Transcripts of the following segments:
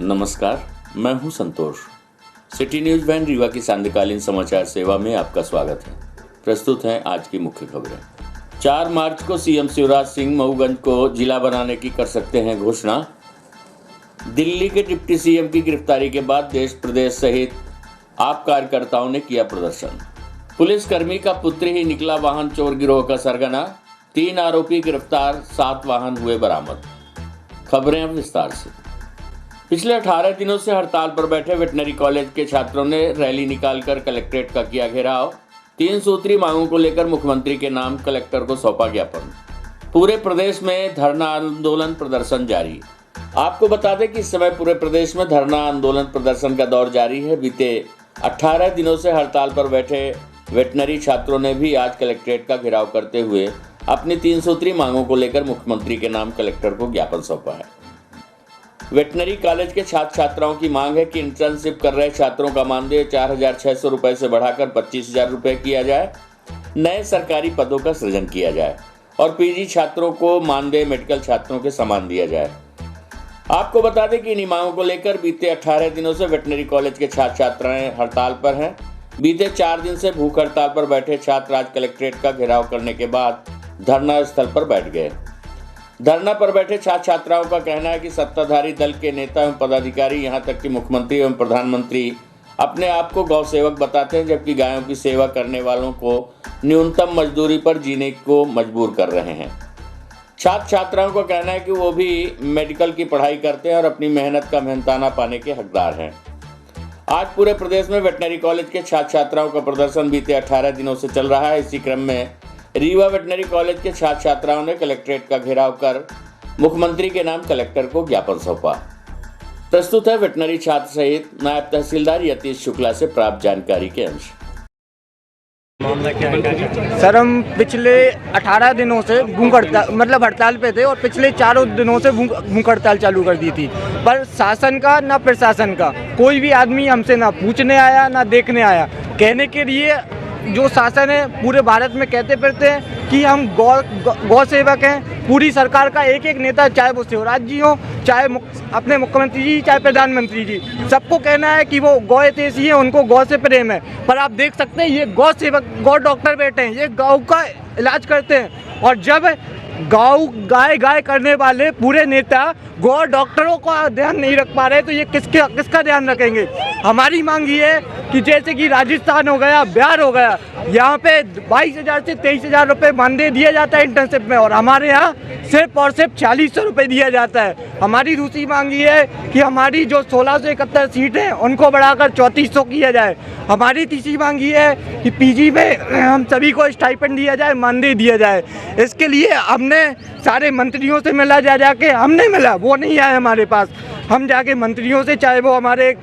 नमस्कार, मैं हूं संतोष। सिटी न्यूज वैन रीवा की सांध्यकालीन समाचार सेवा में आपका स्वागत है। प्रस्तुत हैं आज की मुख्य खबरें। 4 मार्च को सीएम शिवराज सिंह मऊगंज को जिला बनाने की कर सकते हैं घोषणा। दिल्ली के डिप्टी सीएम की गिरफ्तारी के बाद देश प्रदेश सहित आप कार्यकर्ताओं ने किया प्रदर्शन। पुलिसकर्मी का पुत्र ही निकला वाहन चोर गिरोह का सरगना। 3 आरोपी गिरफ्तार, 7 वाहन हुए बरामद। खबरें अब विस्तार से। पिछले 18 दिनों से हड़ताल पर बैठे वेटनरी कॉलेज के छात्रों ने रैली निकालकर कलेक्ट्रेट का किया घेराव। 3 सूत्री मांगों को लेकर मुख्यमंत्री के नाम कलेक्टर को सौंपा ज्ञापन। पूरे प्रदेश में धरना आंदोलन प्रदर्शन जारी। आपको बता दें कि इस समय पूरे प्रदेश में धरना आंदोलन प्रदर्शन का दौर जारी है। बीते 18 दिनों से हड़ताल पर बैठे वेटनरी छात्रों ने भी आज कलेक्ट्रेट का घेराव करते हुए अपनी 3 सूत्री मांगों को लेकर मुख्यमंत्री के नाम कलेक्टर को ज्ञापन सौंपा है। वेटनरी कॉलेज के छात्र छात्राओं की मांग है कि इंटर्नशिप कर रहे छात्रों का मानदेय 4,600 रुपये से बढ़ाकर 25,000 रुपये किया जाए, नए सरकारी पदों का सृजन किया जाए और पीजी छात्रों को मानदेय मेडिकल छात्रों के समान दिया जाए। आपको बता दें कि इन्हीं मांगों को लेकर बीते 18 दिनों से वेटनरी कॉलेज के छात्र छात्राएं हड़ताल पर हैं। बीते 4 दिन से भूख हड़ताल पर बैठे छात्र आज कलेक्ट्रेट का घेराव करने के बाद धरना स्थल पर बैठ गए। धरना पर बैठे छात्र छात्राओं का कहना है कि सत्ताधारी दल के नेता एवं पदाधिकारी, यहां तक कि मुख्यमंत्री एवं प्रधानमंत्री अपने आप को गौ सेवक बताते हैं, जबकि गायों की सेवा करने वालों को न्यूनतम मजदूरी पर जीने को मजबूर कर रहे हैं। छात्र छात्राओं का कहना है कि वो भी मेडिकल की पढ़ाई करते हैं और अपनी मेहनत का मेहनताना पाने के हकदार हैं। आज पूरे प्रदेश में वेटनरी कॉलेज के छात्र छात्राओं का प्रदर्शन बीते 18 दिनों से चल रहा है। इसी क्रम में रीवा वेटनरी कॉलेज के छात्र छात्राओं ने कलेक्ट्रेट का घेराव कर मुख्यमंत्री के नाम कलेक्टर को ज्ञापन सौंपा। प्रस्तुत है वेटनरी छात्र सहित नायब तहसीलदार यतीश शुक्ला से प्राप्त जानकारी के अंश। सर, हम पिछले 18 दिनों से भूख हड़ताल हड़ताल पे थे और पिछले 4 दिनों से भूख हड़ताल चालू कर दी थी, पर शासन का ना प्रशासन का कोई भी आदमी हमसे ना पूछने आया ना देखने आया। कहने के लिए जो शासन है पूरे भारत में कहते फिरते हैं कि हम गौ सेवक हैं। पूरी सरकार का एक एक नेता, चाहे वो शिवराज जी हो, चाहे अपने मुख्यमंत्री जी, चाहे प्रधानमंत्री जी, सबको कहना है कि वो गौ हितैषी है, उनको गौ से प्रेम है। पर आप देख सकते हैं ये गौ सेवक, गौ डॉक्टर बैठे हैं, ये गौ का इलाज करते हैं। और जब गाय करने वाले पूरे नेता गौ डॉक्टरों का ध्यान नहीं रख पा रहे तो ये किसका ध्यान रखेंगे। हमारी मांग ये है कि जैसे कि राजस्थान हो गया, बिहार हो गया, यहाँ पे 22,000 से 23,000 रुपये मानदेय दिया जाता है इंटर्नशिप में, और हमारे यहाँ सिर्फ और सिर्फ 4,600 रुपये दिया जाता है। हमारी दूसरी मांग ये है कि हमारी जो 1671 सीट हैं उनको बढ़ाकर 3400 किया जाए। हमारी तीसरी मांग ये है कि पीजी में हम सभी को स्टाइपेंड दिया जाए, मानदेय दिया जाए। इसके लिए हमने सारे मंत्रियों से मिला, जाके हमने मिला, वो नहीं आए हमारे पास। हम जाके मंत्रियों से, चाहे वो हमारे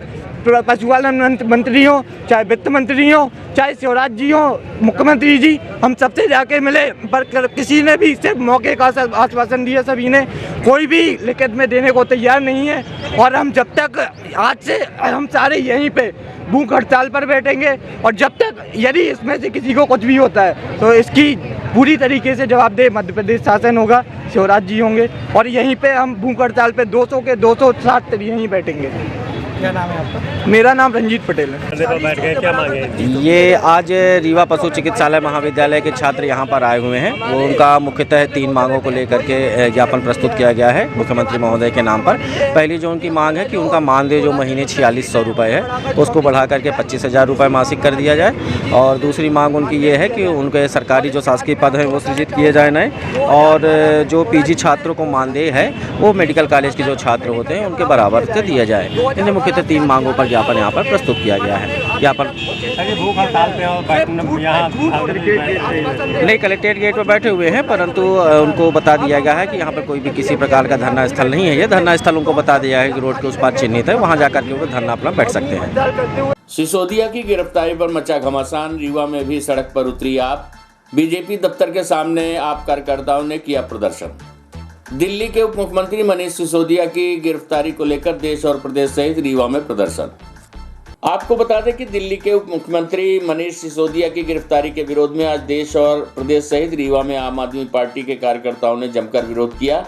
पशुपालन मंत्री हो, चाहे वित्त मंत्री हो, चाहे शिवराज जी हो, मुख्यमंत्री जी, हम सबसे जाके मिले, पर किसी ने भी सिर्फ मौके का आश्वासन दिया। सभी ने कोई भी लिखित में देने को तैयार नहीं है। और हम जब तक, आज से हम सारे यहीं पे भूख हड़ताल पर बैठेंगे और जब तक यदि इसमें से किसी को कुछ भी होता है तो इसकी पूरी तरीके से जवाबदेह मध्य प्रदेश शासन होगा, शिवराज जी होंगे। और यहीं पे हम भूख हड़ताल पे 200 के 260 यहीं बैठेंगे। क्या नाम है आपका? मेरा नाम रंजीत पटेल है। बैठ गए, क्या मांगे? ये आज रीवा पशु चिकित्सालय महाविद्यालय के छात्र यहाँ पर आए हुए हैं। वो उनका मुख्यतः 3 मांगों को लेकर के ज्ञापन प्रस्तुत किया गया है मुख्यमंत्री महोदय के नाम पर। पहली जो उनकी मांग है कि उनका मानदेय जो महीने 4,600 रुपये है उसको बढ़ा करके 25,000 रुपये मासिक कर दिया जाए। और दूसरी मांग उनकी ये है कि उनके सरकारी जो शासकीय पद हैं वो सृजित किए जाए नए, और जो पीजी छात्रों को मानदेय है वो मेडिकल कॉलेज के जो छात्र होते हैं उनके बराबर से दिया जाए। इन्हें मुख्यतः 3 मांगों पर ज्ञापन यहाँ पर प्रस्तुत किया गया है। ज्ञापन भूख हड़ताल पे नहीं, कलेक्ट्रेट गेट पर बैठे हुए हैं, परंतु उनको बता दिया गया है कि यहाँ पर कोई भी किसी प्रकार का धरना स्थल नहीं है। ये धरना स्थल उनको बता दिया है कि रोड के उस पार चिन्हित है, वहाँ जाकर के वो धरना अपना बैठ सकते हैं। सिसोदिया की गिरफ्तारी पर मचा घमासान। रीवा में भी सड़क पर उतरी आप। बीजेपी दफ्तर के सामने आप कार्यकर्ताओं ने किया प्रदर्शन। दिल्ली के उप मुख्यमंत्री मनीष सिसोदिया की गिरफ्तारी को लेकर देश और प्रदेश सहित रीवा में प्रदर्शन। आपको बता दें कि दिल्ली के उप मुख्यमंत्री मनीष सिसोदिया की गिरफ्तारी के विरोध में आज देश और प्रदेश सहित रीवा में आम आदमी पार्टी के कार्यकर्ताओं ने जमकर विरोध किया।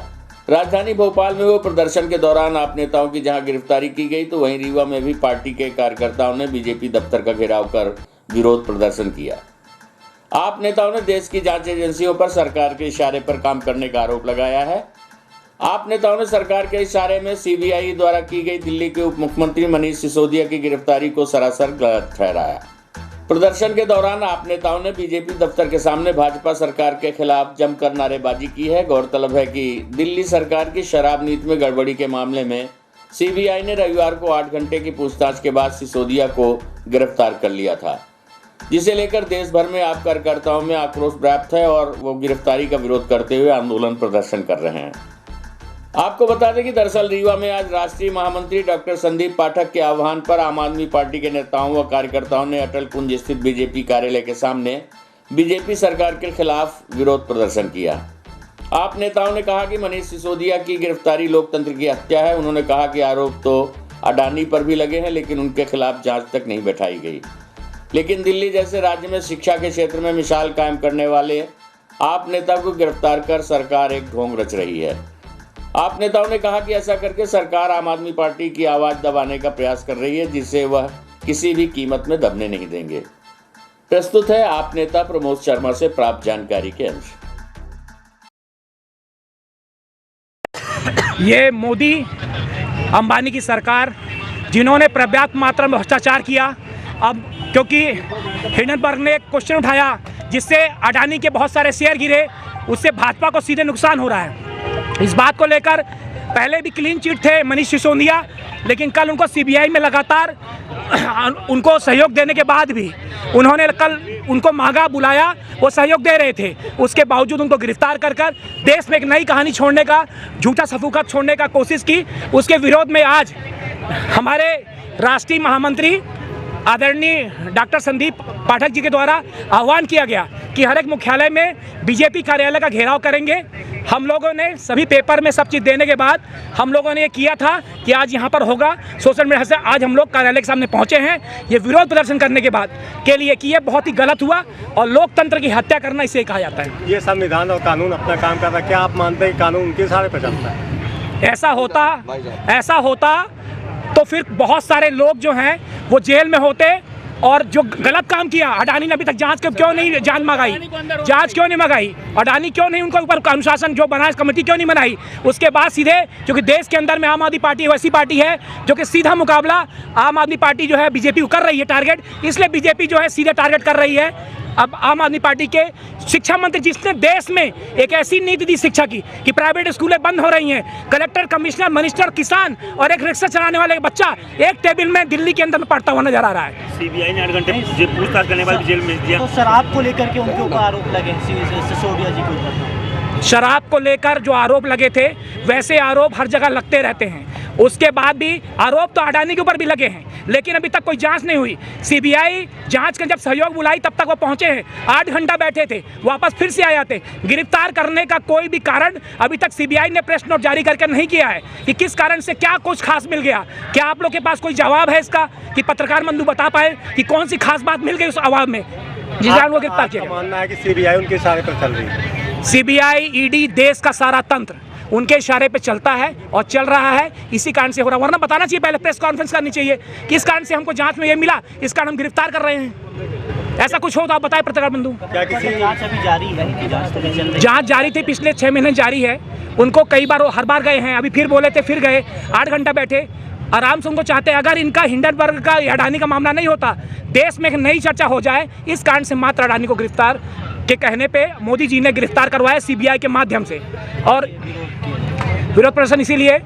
राजधानी भोपाल में हुए प्रदर्शन के दौरान आप नेताओं की जहां गिरफ्तारी की गई, तो वहीं रीवा में भी पार्टी के कार्यकर्ताओं ने बीजेपी दफ्तर का घेराव कर विरोध प्रदर्शन किया। आप नेताओं ने देश की जांच एजेंसियों पर सरकार के इशारे पर काम करने का आरोप लगाया है। आप नेताओं ने सरकार के इशारे में सीबीआई द्वारा की गई दिल्ली के उप मुख्यमंत्री मनीष सिसोदिया की गिरफ्तारी को सरासर गलत ठहराया। प्रदर्शन के दौरान आप नेताओं ने बीजेपी दफ्तर के सामने भाजपा सरकार के खिलाफ जमकर नारेबाजी की है। गौरतलब है कि दिल्ली सरकार की शराब नीति में गड़बड़ी के मामले में सीबीआई ने रविवार को 8 घंटे की पूछताछ के बाद सिसोदिया को गिरफ्तार कर लिया था, जिसे लेकर देश भर में आप कार्यकर्ताओं में आक्रोश व्याप्त है और वो गिरफ्तारी का विरोध करते हुए आंदोलन प्रदर्शन कर रहे हैं। आपको बता दें कि दरअसल रीवा में आज राष्ट्रीय महामंत्री डॉक्टर संदीप पाठक के आह्वान पर आम आदमी पार्टी के नेताओं व कार्यकर्ताओं ने अटल कुंज स्थित बीजेपी कार्यालय के सामने बीजेपी सरकार के खिलाफ विरोध प्रदर्शन किया। आप नेताओं ने कहा कि मनीष सिसोदिया की गिरफ्तारी लोकतंत्र की हत्या है। उन्होंने कहा कि आरोप तो अडानी पर भी लगे हैं, लेकिन उनके खिलाफ जांच तक नहीं बैठाई गई। लेकिन दिल्ली जैसे राज्य में शिक्षा के क्षेत्र में मिसाल कायम करने वाले आप नेता को गिरफ्तार कर सरकार एक ढोंग रच रही है। आप नेताओं ने कहा कि ऐसा करके सरकार आम आदमी पार्टी की आवाज दबाने का प्रयास कर रही है, जिसे वह किसी भी कीमत में दबने नहीं देंगे। प्रस्तुत है आप नेता प्रमोद शर्मा से प्राप्त जानकारी के अंश। ये मोदी अंबानी की सरकार, जिन्होंने पर्याप्त मात्रा में भ्रष्टाचार किया, अब क्योंकि हिंडनबर्ग ने एक क्वेश्चन उठाया जिससे अडानी के बहुत सारे शेयर गिरे, उससे भाजपा को सीधे नुकसान हो रहा है। इस बात को लेकर पहले भी क्लीन चिट थे मनीष सिसोदिया, लेकिन कल उनको सीबीआई में लगातार उनको सहयोग देने के बाद भी उन्होंने कल उनको मांगा, बुलाया, वो सहयोग दे रहे थे। उसके बावजूद उनको गिरफ्तार कर देश में एक नई कहानी छोड़ने का, झूठा सफूका छोड़ने का कोशिश की। उसके विरोध में आज हमारे राष्ट्रीय महामंत्री आदरणीय डॉक्टर संदीप पाठक जी के द्वारा आह्वान किया गया कि हर एक मुख्यालय में बीजेपी कार्यालय का घेराव करेंगे। हम लोगों ने सभी पेपर में सब चीज़ देने के बाद हम लोगों ने ये किया था कि आज यहाँ पर होगा। सोशल मीडिया से आज हम लोग कार्यालय के सामने पहुँचे हैं ये विरोध प्रदर्शन करने के बाद के लिए कि ये बहुत ही गलत हुआ और लोकतंत्र की हत्या करना इसे कहा जाता है। ये संविधान और कानून अपना काम कर रहा है, क्या आप मानते हैं कि कानून उनके सहारे पर चलता है? ऐसा होता तो फिर बहुत सारे लोग जो हैं वो जेल में होते, और जो गलत काम किया अडानी ने अभी तक जांच क्यों नहीं जांच क्यों नहीं मंगाई? अडानी क्यों नहीं उनके ऊपर अनुशासन जो बनाए कमेटी क्यों नहीं बनाई? उसके बाद सीधे, क्योंकि देश के अंदर में आम आदमी पार्टी वैसी पार्टी है जो कि सीधा मुकाबला आम आदमी पार्टी जो है बीजेपी को कर रही है टारगेट, इसलिए बीजेपी जो है सीधे टारगेट कर रही है। अब आम आदमी पार्टी के शिक्षा मंत्री जिसने देश में एक ऐसी नीति दी शिक्षा की कि प्राइवेट स्कूलें बंद हो रही हैं, कलेक्टर, कमिश्नर, मिनिस्टर, किसान और एक रिक्शा चलाने वाले बच्चा एक टेबल में दिल्ली के अंदर में पढ़ता हुआ नजर आ रहा है। सीबीआई ने 8 घंटे पूछताछ करने के बाद जेल भेज दिया। तो शराब को लेकर के उनके ऊपर आरोप लगे सिसोदिया जी के ऊपर। शराब को लेकर जो आरोप लगे थे वैसे आरोप हर जगह लगते रहते हैं। उसके बाद भी आरोप तो अडानी के ऊपर भी लगे हैं, लेकिन अभी तक कोई जांच नहीं हुई। सीबीआई जांच का जब सहयोग बुलाई तब तक वो पहुंचे हैं, 8 घंटा बैठे थे, वापस फिर से आ जाते। गिरफ्तार करने का कोई भी कारण अभी तक सीबीआई ने प्रेस नोट जारी करके नहीं किया है कि किस कारण से क्या कुछ खास मिल गया। क्या आप लोग के पास कोई जवाब है इसका कि पत्रकार बंधु बता पाए कि कौन सी खास बात मिल गई उस आवाम में जिस कारण वो गिरफ्तार किया? मानना है कि सीबीआई उनके इशारे पर चल रही है। सीबीआई, ईडी, देश का सारा तंत्र उनके इशारे पे चलता है और चल रहा है, इसी कारण से हो रहा है। वरना बताना चाहिए, पहले प्रेस कॉन्फ्रेंस करनी चाहिए किस कारण से हमको जांच में ये मिला, इस कारण हम गिरफ्तार कर रहे हैं। ऐसा कुछ हो तो आप बताएं पत्रकार बंधु। क्या किसी जांच अभी जारी है? जांच जारी थी, पिछले 6 महीने जारी है। उनको कई बार, हर बार गए हैं, अभी फिर बोले थे, फिर गए, 8 घंटा बैठे, आराम से उनको चाहते हैं। अगर इनका हिंडनबर्ग का, अडानी का मामला नहीं होता, देश में एक नई चर्चा हो जाए, इस कारण से मात्र अडानी को गिरफ्तार के कहने पे मोदी जी ने गिरफ्तार करवाया सीबीआई के माध्यम से। और विरोध प्रदर्शन इसीलिए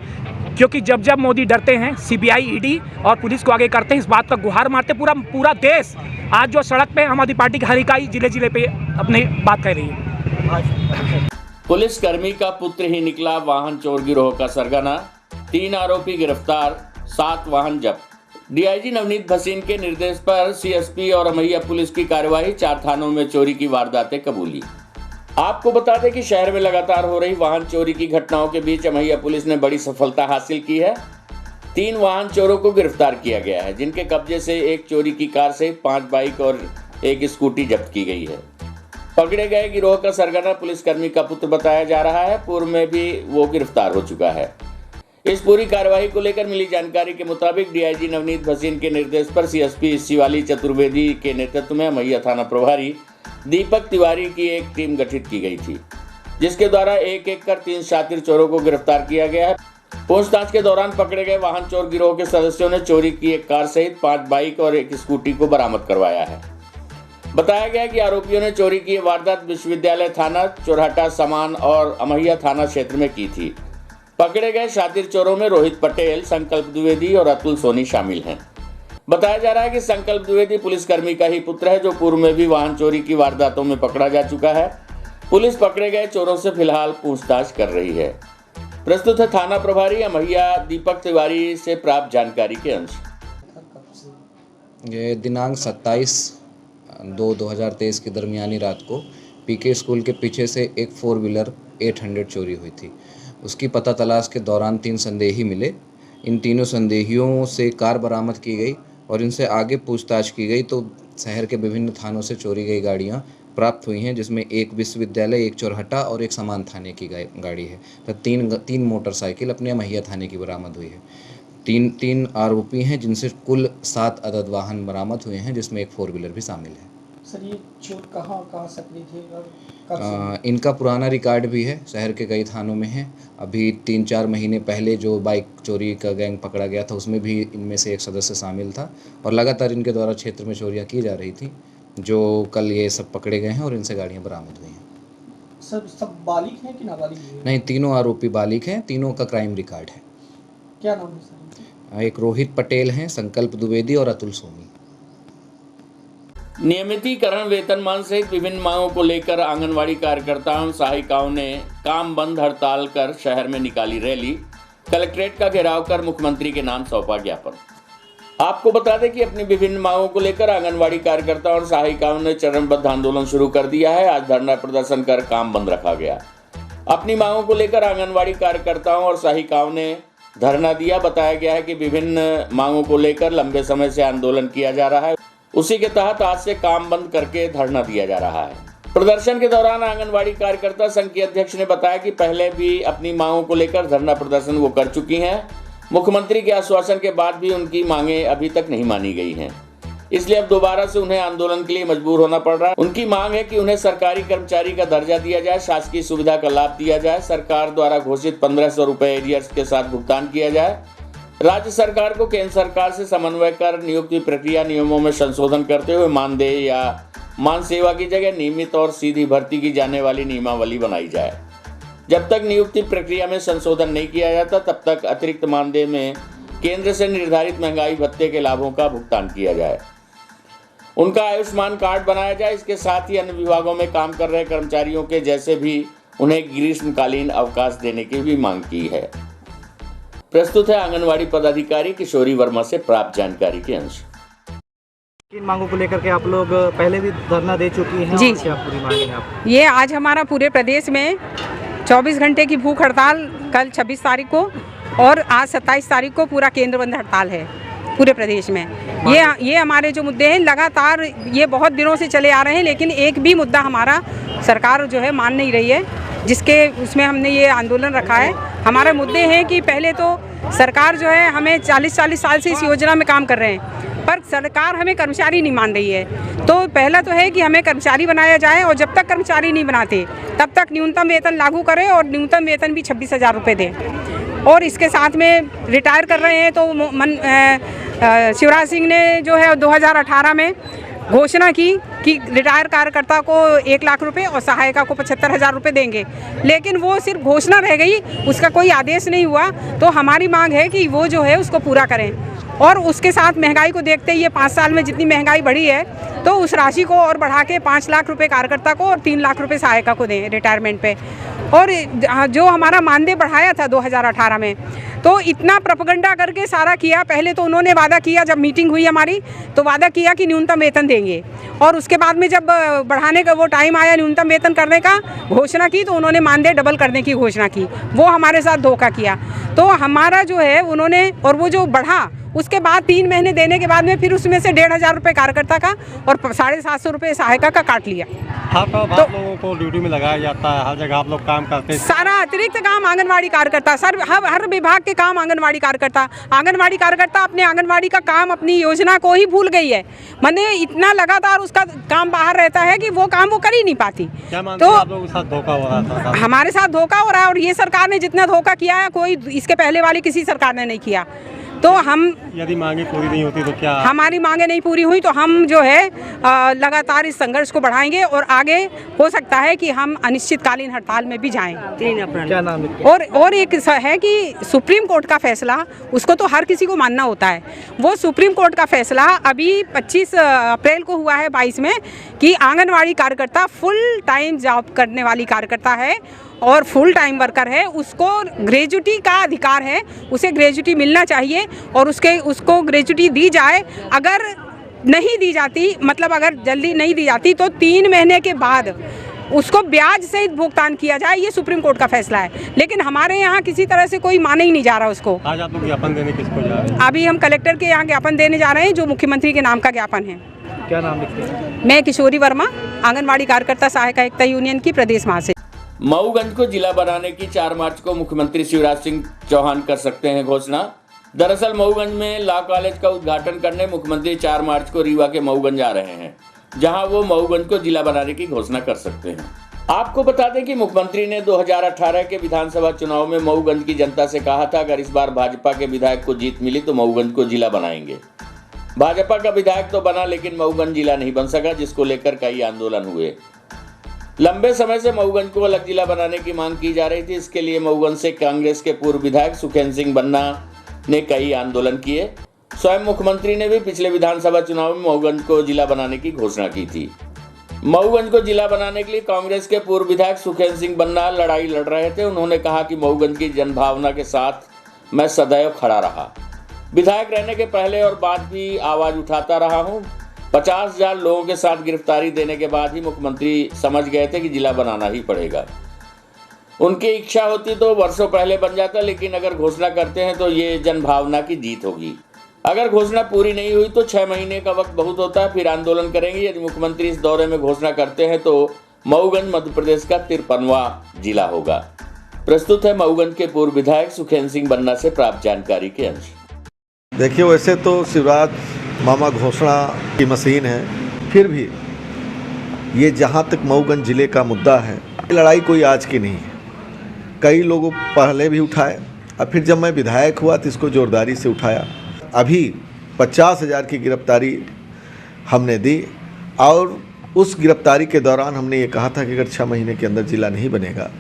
क्योंकि जब जब मोदी डरते हैं, सीबीआई, ईडी और पुलिस को आगे करते हैं, इस बात पर गुहार मारते पूरा देश आज जो सड़क पे आम आदमी पार्टी की हर इकाई जिले जिले पे अपनी बात कह रही है। पुलिसकर्मी का पुत्र ही निकला वाहन चोर गिरोह का सरगना, 3 आरोपी गिरफ्तार, 7 वाहन जब्त। डीआईजी नवनीत भसीन के निर्देश पर सीएसपी और अमैया पुलिस की कार्यवाही, 4 थानों में चोरी की वारदातें कबूली। आपको बता दें कि शहर में लगातार हो रही वाहन चोरी की घटनाओं के बीच अमैया पुलिस ने बड़ी सफलता हासिल की है। 3 वाहन चोरों को गिरफ्तार किया गया है, जिनके कब्जे से एक चोरी की कार से 5 बाइक और एक स्कूटी जब्त की गई है। पकड़े गए गिरोह का सरगना पुलिसकर्मी का पुत्र बताया जा रहा है। पूर्व में भी वो गिरफ्तार हो चुका है। इस पूरी कार्रवाई को लेकर मिली जानकारी के मुताबिक डीआईजी नवनीत भसीन के निर्देश पर सीएसपी शिवाली चतुर्वेदी के नेतृत्व में अमैया थाना प्रभारी दीपक तिवारी की एक टीम गठित की गई थी, जिसके द्वारा एक एक कर 3 शातिर चोरों को गिरफ्तार किया गया है। पूछताछ के दौरान पकड़े गए वाहन चोर गिरोह के सदस्यों ने चोरी की एक कार सहित 5 बाइक और एक स्कूटी को बरामद करवाया है। बताया गया कि आरोपियों ने चोरी की वारदात विश्वविद्यालय थाना, चोरहटा, समान और अमैया थाना क्षेत्र में की थी। पकड़े गए शातिर चोरों में रोहित पटेल, संकल्प द्विवेदी और अतुल सोनी शामिल हैं। बताया जा रहा है कि संकल्प द्विवेदी पुलिसकर्मी का ही पुत्र है, जो पूर्व में भी वाहन चोरी की वारदातों में पकड़ा जा चुका है। पुलिस पकड़े गए चोरों से फिलहाल पूछताछ कर रही है। प्रस्तुत है थाना प्रभारी अमैया दीपक तिवारी से प्राप्त जानकारी के अंश। ये दिनांक 27/2/2023 के दरमियानी रात को पीके स्कूल के पीछे से एक 4 व्हीलर 800 चोरी हुई थी। उसकी पता तलाश के दौरान 3 संदेही मिले। इन तीनों संदेहियों से कार बरामद की गई और इनसे आगे पूछताछ की गई तो शहर के विभिन्न थानों से चोरी गई गाड़ियां प्राप्त हुई हैं, जिसमें एक विश्वविद्यालय, एक चोरहटा और एक समान थाने की गाड़ी है। तो तीन मोटरसाइकिल अपने अमैया थाने की बरामद हुई है। तीन आरोपी हैं, जिनसे कुल 7 अदद वाहन बरामद हुए हैं, जिसमें एक 4 व्हीलर भी शामिल है। सर ये चोर कहाँ सक्रिय थे और कब से? इनका पुराना रिकॉर्ड भी है, शहर के कई थानों में है। अभी 3-4 महीने पहले जो बाइक चोरी का गैंग पकड़ा गया था, उसमें भी इनमें से एक सदस्य शामिल था और लगातार इनके द्वारा क्षेत्र में चोरियां की जा रही थी, जो कल ये सब पकड़े गए हैं और इनसे गाड़ियां बरामद हुई हैं। सर सब बालिग हैं कि नाबालिग हैं? नहीं, तीनों आरोपी बालिग हैं, तीनों का क्राइम रिकॉर्ड है। क्या नाम है सर? एक रोहित पटेल हैं, संकल्प द्विवेदी और अतुल सोनी। नियमितीकरण, वेतनमान सहित विभिन्न मांगों को लेकर आंगनवाड़ी कार्यकर्ताओं, सहायिकाओं ने काम बंद हड़ताल कर शहर में निकाली रैली। कलेक्ट्रेट का घेराव कर मुख्यमंत्री के नाम सौंपा ज्ञापन। आपको बता दें कि अपनी विभिन्न मांगों को लेकर आंगनवाड़ी कार्यकर्ताओं और सहायिकाओं ने चरणबद्ध आंदोलन शुरू कर दिया है। आज धरना प्रदर्शन कर काम बंद रखा गया। अपनी मांगों को लेकर आंगनवाड़ी कार्यकर्ताओं और सहायिकाओं ने धरना दिया। बताया गया है कि विभिन्न मांगों को लेकर लंबे समय से आंदोलन किया जा रहा है, उसी के तहत आज से काम बंद करके धरना दिया जा रहा है। प्रदर्शन के दौरान आंगनवाड़ी कार्यकर्ता संघ के अध्यक्ष ने बताया कि पहले भी अपनी मांगों को लेकर धरना प्रदर्शन वो कर चुकी हैं। मुख्यमंत्री के आश्वासन के बाद भी उनकी मांगें अभी तक नहीं मानी गई हैं, इसलिए अब दोबारा से उन्हें आंदोलन के लिए मजबूर होना पड़ रहा है। उनकी मांग है कि उन्हें सरकारी कर्मचारी का दर्जा दिया जाए, शासकीय सुविधा का लाभ दिया जाए, सरकार द्वारा घोषित 1500 रुपए एरियर्स के साथ भुगतान किया जाए, राज्य सरकार को केंद्र सरकार से समन्वय कर नियुक्ति प्रक्रिया नियमों में संशोधन करते हुए मानदेय या मान सेवा की जगह नियमित और सीधी भर्ती की जाने वाली नियमावली बनाई जाए। जब तक नियुक्ति प्रक्रिया में संशोधन नहीं किया जाता, तब तक अतिरिक्त मानदेय में केंद्र से निर्धारित महंगाई भत्ते के लाभों का भुगतान किया जाए। उनका आयुष्मान कार्ड बनाया जाए। इसके साथ ही अन्य विभागों में काम कर रहे कर्मचारियों के जैसे भी उन्हें ग्रीष्मकालीन अवकाश देने की भी मांग की है। प्रस्तुत है आंगनवाड़ी पदाधिकारी किशोरी वर्मा से प्राप्त जानकारी के अंश। किन मांगों को लेकर के आप लोग पहले भी धरना दे चुकी हैं? जी, और क्या पूरी मांग है आप? ये आज हमारा पूरे प्रदेश में 24 घंटे की भूख हड़ताल, कल 26 तारीख को और आज 27 तारीख को पूरा केंद्र बंद हड़ताल है पूरे प्रदेश में। ये हमारे जो मुद्दे हैं लगातार ये बहुत दिनों से चले आ रहे हैं, लेकिन एक भी मुद्दा हमारा सरकार जो है मान नहीं रही है, जिसके उसमें हमने ये आंदोलन रखा है। हमारे मुद्दे हैं कि पहले तो सरकार जो है हमें 40 साल से इस योजना में काम कर रहे हैं, पर सरकार हमें कर्मचारी नहीं मान रही है। तो पहला तो है कि हमें कर्मचारी बनाया जाए और जब तक कर्मचारी नहीं बनाते तब तक न्यूनतम वेतन लागू करें और न्यूनतम वेतन भी 26,000 रुपये दें। और इसके साथ में रिटायर कर रहे हैं तो शिवराज सिंह ने जो है 2018 में घोषणा की कि रिटायर कार्यकर्ता को 1 लाख रुपए और सहायिका को 75,000 रुपये देंगे, लेकिन वो सिर्फ घोषणा रह गई, उसका कोई आदेश नहीं हुआ। तो हमारी मांग है कि वो जो है उसको पूरा करें और उसके साथ महंगाई को देखते हुए 5 साल में जितनी महंगाई बढ़ी है तो उस राशि को और बढ़ा के 5 लाख रुपए कार्यकर्ता को और 3 लाख रुपए सहायिका को दें रिटायरमेंट पे। और जो हमारा मानदेय बढ़ाया था 2018 में, तो इतना प्रोपेगेंडा करके सारा किया। पहले तो उन्होंने वादा किया, जब मीटिंग हुई हमारी तो वादा किया कि न्यूनतम वेतन देंगे, और उसके बाद में जब बढ़ाने का वो टाइम आया न्यूनतम वेतन करने का घोषणा की तो उन्होंने मानदेय डबल करने की घोषणा की। वो हमारे साथ धोखा किया। तो हमारा जो है उन्होंने, और वो जो बढ़ा उसके बाद 3 महीने देने के बाद में फिर उसमें से 1,500 रुपये कार्यकर्ता का और 750 रुपये सहायिका का काट लिया। आप लोगों को ड्यूटी में लगाया जाता है, हर जगह आप लोग काम करते हैं। सारा अतिरिक्त काम आंगनवाड़ी कार्यकर्ता, सर हर विभाग के काम आंगनवाड़ी कार्यकर्ता अपने आंगनवाड़ी का काम, अपनी योजना को ही भूल गई है। मैंने इतना लगातार उसका काम बाहर रहता है कि वो काम वो कर ही नहीं पाती। क्या मानते हैं आप लोगों के साथ धोखा हो रहा था? हमारे साथ धोखा हो रहा है और ये सरकार ने जितना धोखा किया है कोई इसके पहले वाली किसी सरकार ने नहीं किया। तो हम यदि मांगे पूरी नहीं होती तो क्या? हमारी मांगे नहीं पूरी हुई तो हम जो है लगातार इस संघर्ष को बढ़ाएंगे और आगे हो सकता है कि हम अनिश्चितकालीन हड़ताल में भी जाएं। 3 अप्रैल। क्या नाम है? और एक है कि सुप्रीम कोर्ट का फैसला, उसको तो हर किसी को मानना होता है। वो सुप्रीम कोर्ट का फैसला अभी 25 अप्रैल को हुआ है 22 में कि आंगनवाड़ी कार्यकर्ता फुल टाइम जॉब करने वाली कार्यकर्ता है और फुल टाइम वर्कर है, उसको ग्रेजुटी का अधिकार है, उसे ग्रेजुटी मिलना चाहिए और उसको ग्रेजुटी दी जाए। अगर नहीं दी जाती, मतलब अगर जल्दी नहीं दी जाती तो 3 महीने के बाद उसको ब्याज सहित भुगतान किया जाए। ये सुप्रीम कोर्ट का फैसला है, लेकिन हमारे यहाँ किसी तरह से कोई माने ही नहीं जा रहा उसको। आज आप लोग ज्ञापन देने किसको जा रहे हैं? अभी हम कलेक्टर के यहाँ ज्ञापन देने जा रहे हैं, जो मुख्यमंत्री के नाम का ज्ञापन है। क्या नाम लिखते हैं? मैं किशोरी वर्मा, आंगनवाड़ी कार्यकर्ता सहायिका एकता यूनियन की प्रदेश महासचिव। मऊगंज को जिला बनाने की 4 मार्च को मुख्यमंत्री शिवराज सिंह चौहान कर सकते हैं घोषणा। दरअसल मऊगंज में लॉ कॉलेज का उद्घाटन करने मुख्यमंत्री 4 मार्च को रीवा के मऊगंज आ रहे हैं, जहां वो मऊगंज को जिला बनाने की घोषणा कर सकते हैं। आपको बता दें कि मुख्यमंत्री ने 2018 के विधानसभा चुनाव में मऊगंज की जनता से कहा था, अगर इस बार भाजपा के विधायक को जीत मिली तो मऊगंज को जिला बनाएंगे। भाजपा का विधायक तो बना, लेकिन मऊगंज जिला नहीं बन सका, जिसको लेकर कई आंदोलन हुए। लंबे समय से मऊगंज को अलग जिला बनाने की मांग की जा रही थी। इसके लिए मऊगंज से कांग्रेस के पूर्व विधायक सुखेंद्र सिंह बन्ना ने कई आंदोलन किए। स्वयं मुख्यमंत्री ने भी पिछले विधानसभा चुनाव में मऊगंज को जिला बनाने की घोषणा की थी। मऊगंज को जिला बनाने के लिए कांग्रेस के पूर्व विधायक सुखेंद्र सिंह बन्ना लड़ाई लड़ रहे थे। उन्होंने कहा कि मऊगंज की जनभावना के साथ मैं सदैव खड़ा रहा। विधायक रहने के पहले और बाद भी आवाज उठाता रहा हूँ। 50,000 लोगों के साथ गिरफ्तारी देने के बाद ही मुख्यमंत्री समझ गए थे कि जिला बनाना ही पड़ेगा। उनकी इच्छा होती तो वर्षों पहले बन जाता, लेकिन अगर घोषणा करते हैं तो ये जनभावना की जीत होगी। अगर घोषणा पूरी नहीं हुई तो 6 महीने का वक्त बहुत होता है, फिर आंदोलन करेंगे। यदि मुख्यमंत्री इस दौरे में घोषणा करते हैं तो मऊगंज मध्य प्रदेश का 53वां जिला होगा। प्रस्तुत है मऊगंज के पूर्व विधायक सुखेंद्र सिंह बन्ना से प्राप्त जानकारी के अंश। देखिए, वैसे तो शिवराज मामा घोषणा की मशीन है, फिर भी ये जहाँ तक मऊगंज जिले का मुद्दा है, लड़ाई कोई आज की नहीं है। कई लोगों पहले भी उठाए और फिर जब मैं विधायक हुआ तो इसको जोरदारी से उठाया। अभी 50,000 की गिरफ्तारी हमने दी और उस गिरफ्तारी के दौरान हमने ये कहा था कि अगर 6 महीने के अंदर जिला नहीं बनेगा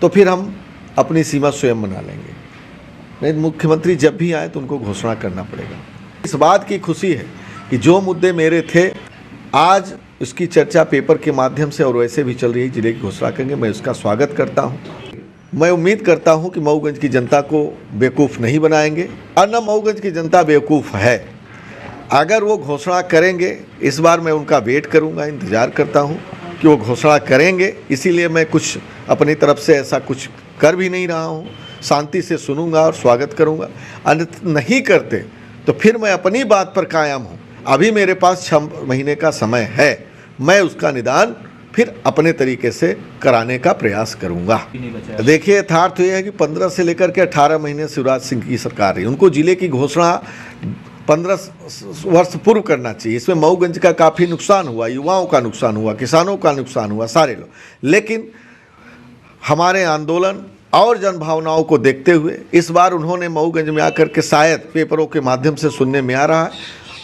तो फिर हम अपनी सीमा स्वयं बना लेंगे। नहीं, मुख्यमंत्री जब भी आए तो उनको घोषणा करना पड़ेगा। इस बात की खुशी है कि जो मुद्दे मेरे थे आज उसकी चर्चा पेपर के माध्यम से और वैसे भी चल रही है, जिले की घोषणा करेंगे। मैं उसका स्वागत करता हूं। मैं उम्मीद करता हूं कि मऊगंज की जनता को बेवकूफ़ नहीं बनाएंगे और न मऊगंज की जनता बेवकूफ़ है। अगर वो घोषणा करेंगे, इस बार मैं उनका वेट करूंगा, इंतज़ार करता हूं कि वो घोषणा करेंगे। इसीलिए मैं कुछ अपनी तरफ से ऐसा कुछ कर भी नहीं रहा हूं। शांति से सुनूंगा और स्वागत करूंगा। अन्यथा नहीं करते तो फिर मैं अपनी बात पर कायम हूं। अभी मेरे पास 6 महीने का समय है, मैं उसका निदान फिर अपने तरीके से कराने का प्रयास करूंगा। देखिए, यथार्थ ये है कि 15 से लेकर के 18 महीने शिवराज सिंह की सरकार रही। उनको जिले की घोषणा 15 वर्ष पूर्व करना चाहिए। इसमें मऊगंज का काफ़ी नुकसान हुआ, युवाओं का नुकसान हुआ, किसानों का नुकसान हुआ, सारे लोग। लेकिन हमारे आंदोलन और जनभावनाओं को देखते हुए इस बार उन्होंने मऊगंज में आकर के, शायद पेपरों के माध्यम से सुनने में आ रहा है,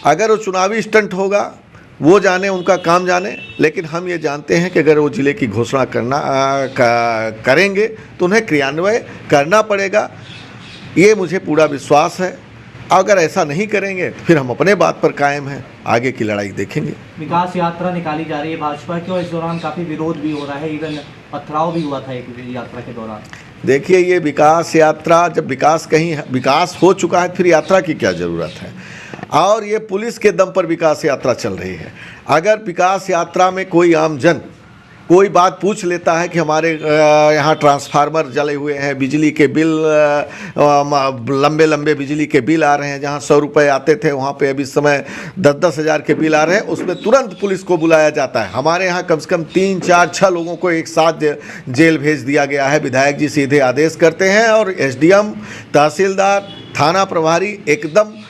अगर वो चुनावी स्टंट होगा वो जाने, उनका काम जाने, लेकिन हम ये जानते हैं कि अगर वो जिले की घोषणा करेंगे तो उन्हें क्रियान्वय करना पड़ेगा। ये मुझे पूरा विश्वास है। अगर ऐसा नहीं करेंगे तो फिर हम अपने बात पर कायम हैं, आगे की लड़ाई देखेंगे। विकास यात्रा निकाली जा रही है भाजपा की और इस दौरान काफ़ी विरोध भी हो रहा है, इवन पथराव भी हुआ था एक यात्रा के दौरान। देखिए, ये विकास यात्रा, जब विकास हो चुका है फिर यात्रा की क्या ज़रूरत है। और ये पुलिस के दम पर विकास यात्रा चल रही है। अगर विकास यात्रा में कोई आम जन कोई बात पूछ लेता है कि हमारे यहाँ ट्रांसफार्मर जले हुए हैं, बिजली के बिल लंबे लंबे बिजली के बिल आ रहे हैं, जहाँ 100 रुपये आते थे वहाँ पे अभी इस समय 10-10 हज़ार के बिल आ रहे हैं, उसमें तुरंत पुलिस को बुलाया जाता है। हमारे यहाँ कम से कम 3, 4, 6 लोगों को एक साथ जेल भेज दिया गया है। विधायक जी सीधे आदेश करते हैं और एसडीएम, तहसीलदार, थाना प्रभारी एकदम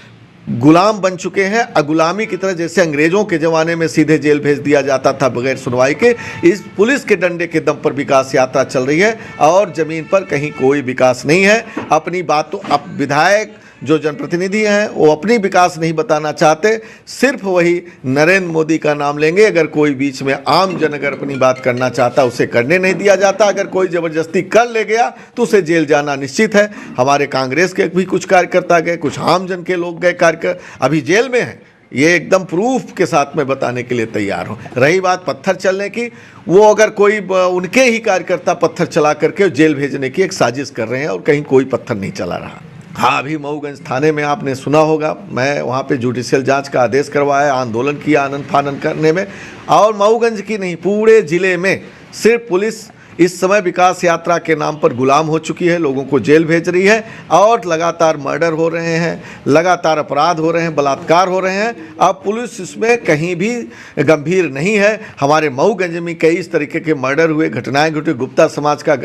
गुलाम बन चुके हैं। गुलामी की तरह, जैसे अंग्रेज़ों के ज़माने में सीधे जेल भेज दिया जाता था बगैर सुनवाई के, इस पुलिस के डंडे के दम पर विकास यात्रा चल रही है और ज़मीन पर कहीं कोई विकास नहीं है। अपनी बात तो अब विधायक जो जनप्रतिनिधि हैं वो अपनी विकास नहीं बताना चाहते, सिर्फ वही नरेंद्र मोदी का नाम लेंगे। अगर कोई बीच में आम जन अगर अपनी बात करना चाहता उसे करने नहीं दिया जाता। अगर कोई ज़बरदस्ती कर ले गया तो उसे जेल जाना निश्चित है। हमारे कांग्रेस के भी कुछ कार्यकर्ता गए, कुछ आम जन के लोग गए, कार्यकर्ता अभी जेल में हैं। ये एकदम प्रूफ के साथ में बताने के लिए तैयार हो। रही बात पत्थर चलने की, वो अगर कोई उनके ही कार्यकर्ता पत्थर चला करके जेल भेजने की एक साजिश कर रहे हैं और कहीं कोई पत्थर नहीं चला रहा। हाँ, अभी मऊगंज थाने में आपने सुना होगा, मैं वहाँ पे जुडिशियल जांच का आदेश करवाया, आंदोलन किया आनन फानन करने में। और मऊगंज की नहीं, पूरे ज़िले में सिर्फ पुलिस इस समय विकास यात्रा के नाम पर गुलाम हो चुकी है, लोगों को जेल भेज रही है और लगातार मर्डर हो रहे हैं, लगातार अपराध हो रहे हैं, बलात्कार हो रहे हैं। अब पुलिस इसमें कहीं भी गंभीर नहीं है। हमारे मऊगंज में कई इस तरीके के मर्डर हुए, घटनाएं घटी। गुप्ता समाज का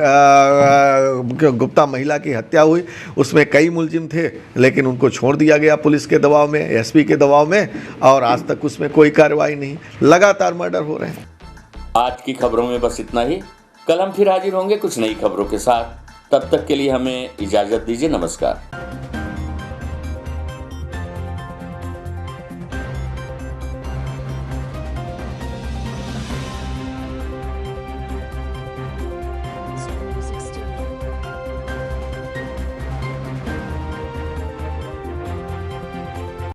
गुप्ता महिला की हत्या हुई, उसमें कई मुलजिम थे लेकिन उनको छोड़ दिया गया पुलिस के दबाव में, एसपी के दबाव में, और आज तक उसमें कोई कार्रवाई नहीं। लगातार मर्डर हो रहे हैं। आज की खबरों में बस इतना ही। कल हम फिर हाजिर होंगे कुछ नई खबरों के साथ। तब तक के लिए हमें इजाज़त दीजिए। नमस्कार।